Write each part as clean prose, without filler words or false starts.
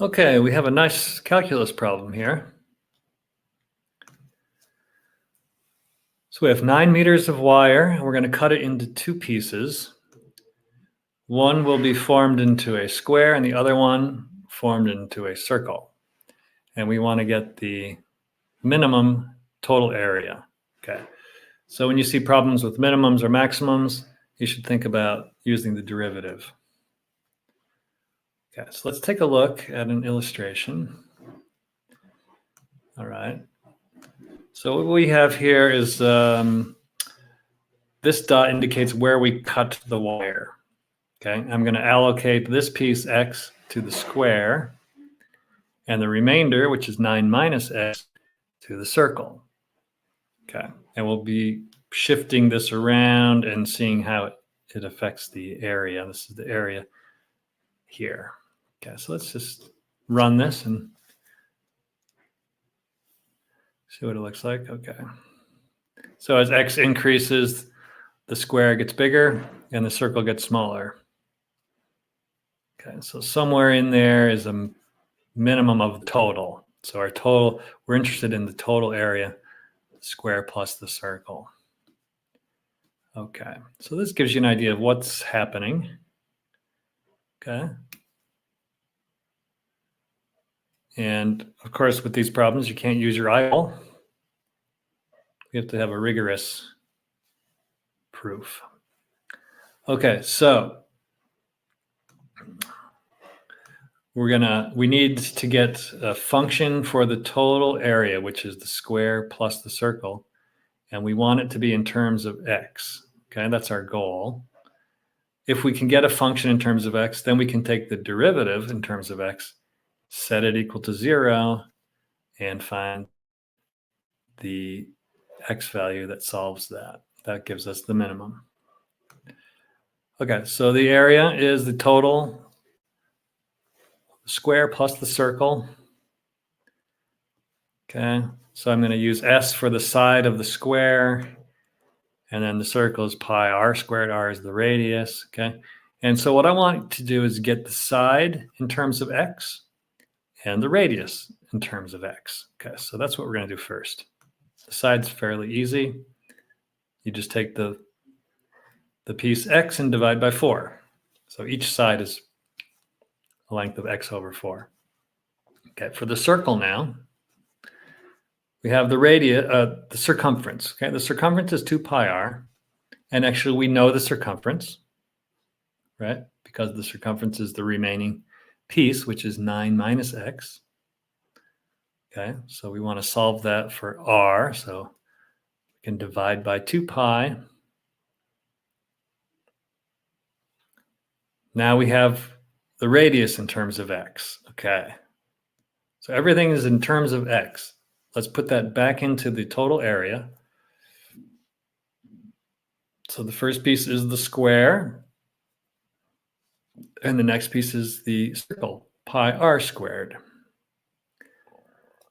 Okay, we have a nice calculus problem here. So we have 9 meters of wire, and we're going to cut it into 2 pieces. One will be formed into a square, and the other one formed into a circle. And we want to get the minimum total area. Okay. So when you see problems with minimums or maximums, you should think about using the derivative. Okay, so let's take a look at an illustration. All right. So what we have here is this dot indicates where we cut the wire. Okay, I'm going to allocate this piece x to the square, and the remainder, which is 9 minus x, to the circle. Okay, and we'll be shifting this around and seeing how it affects the area. This is the area here. Okay, so let's just run this and see what it looks like. Okay. So as x increases, the square gets bigger and the circle gets smaller. Okay, so somewhere in there is a minimum of the total. So our total, we're interested in the total area, square plus the circle. Okay, so this gives you an idea of what's happening. Okay. And of course, with these problems, you can't use your eyeball. You have to have a rigorous proof. Okay, so we need to get a function for the total area, which is the square plus the circle, and we want it to be in terms of x. Okay, that's our goal. If we can get a function in terms of x, then we can take the derivative in terms of x, set it equal to 0, and find the x value that solves that. That gives us the minimum. Okay, so the area is the total square plus the circle. Okay, so I'm going to use s for the side of the square, and then the circle is pi r squared. R is the radius. Okay, and so what I want to do is get the side in terms of x and the radius in terms of x. Okay, so that's what we're going to do first. The side's fairly easy. You just take the piece x and divide by 4. So each side is a length of x over 4. Okay, for the circle now, we have the radius, the circumference. Okay, the circumference is 2 pi r, and actually we know the circumference, right? Because the circumference is the remaining piece, which is 9 minus x. Okay, so we want to solve that for r, so we can divide by 2 pi. Now we have the radius in terms of x. Okay, so everything is in terms of x. Let's put that back into the total area. So the first piece is the square, and the next piece is the circle, pi r squared.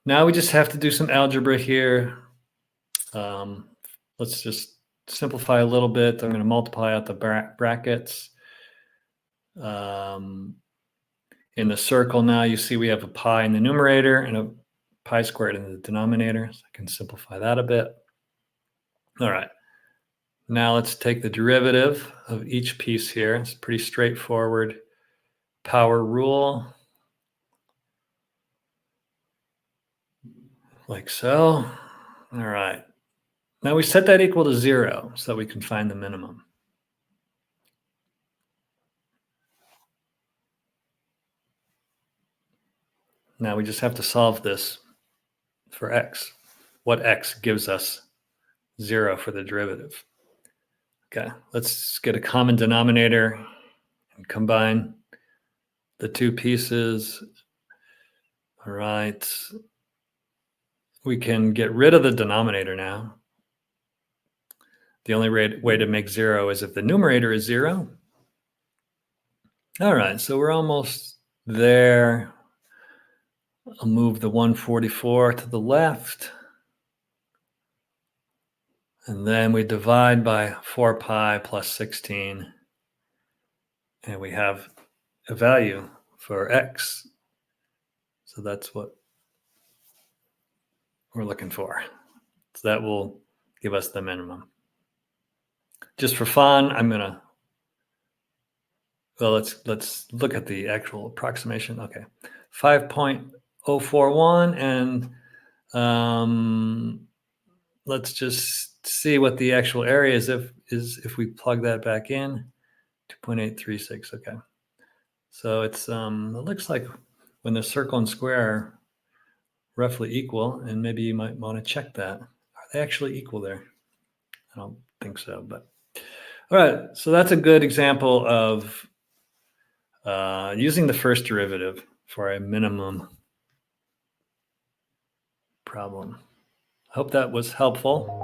Now we just have to do some algebra here. Let's just simplify a little bit. I'm going to multiply out the brackets. In the circle now, you see we have a pi in the numerator and a pi squared in the denominator. So I can simplify that a bit. All right. Now let's take the derivative of each piece here. It's pretty straightforward power rule. Like so. All right. Now we set that equal to 0 so that we can find the minimum. Now we just have to solve this for x. What x gives us 0 for the derivative? Okay, let's get a common denominator and combine the two pieces. All right. We can get rid of the denominator now. The only way to make 0 is if the numerator is 0. All right, so we're almost there. I'll move the 144 to the left. And then we divide by 4 pi plus 16. And we have a value for x So that's what we're looking for. So that will give us the minimum. Just for fun, I'm gonna, well, let's look at the actual approximation. Okay, 5.041, and let's just see what the actual area is if we plug that back in. 2.836. Okay, so it's it looks like when the circle and square are roughly equal, and maybe you might want to check that. Are they actually equal there? I don't think so, but all right. So that's a good example of using the first derivative for a minimum problem. I hope that was helpful.